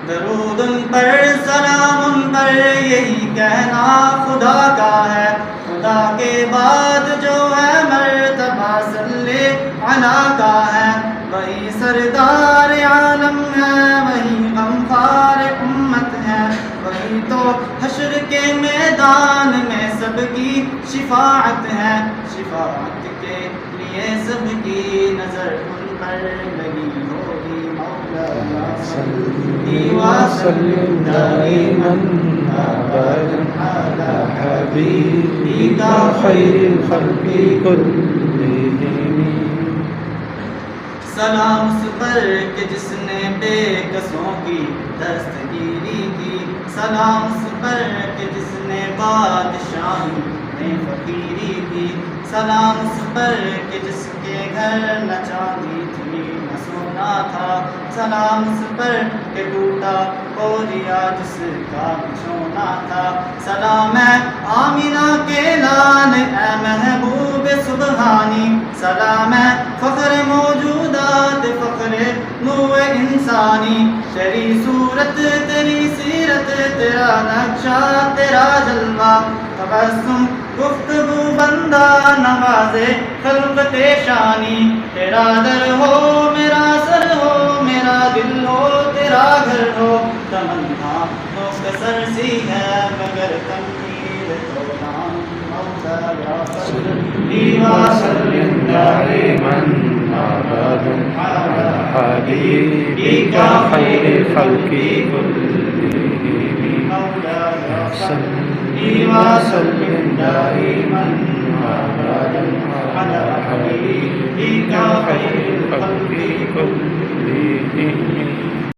درود ان پر سلام ان پر یہی کہنا خدا کا ہے، خدا کے بعد جو ہے مرتبہ صلی علی کا ہے، وہی سردار عالم ہے، وہی غمخوار امت ہے، وہی تو حشر کے میدان میں سب کی شفاعت ہے، شفاعت کے لیے سب کی نظر ان پر لگی ہوگی، مولا صلی وسلم دائما ابدا علی حبیبک خیر الخلق کلہم۔ سلام اس پر کہ جس نے بے کسوں کی دستگیری کی، سلام اس پر کہ جس نے بادشاہی میں فقیری کی، سلام اس پر کہ جس کے گھر نہ چاندی تھی نہ سونا تھا، سلام اس پر کہ ٹوٹا ہو دیا جس کا بچھونا تھا، سلام ہے آمینہ کے لال اے محبوب سبحانی، سلام ہے فخر موجودات فخر نوع انسانی، تیری صورت تیری سیرت تیرا نقشہ تیرا جلوہ، تبسم گفتگو بندہ نوازے خلق پیشانی، تیرا در ہو میرا سر ہو میرا دل ہو تیرا گھر ہو، تمنا مختصر سی ہے مگر تنقید تو نام، مولا یا صلی وسلم دائما ابدا علی حبیبک خیر الخلق کلہم، مولا یا صلی وسلم دائما ابدا علی حبیبک خیر الخلق کلہم۔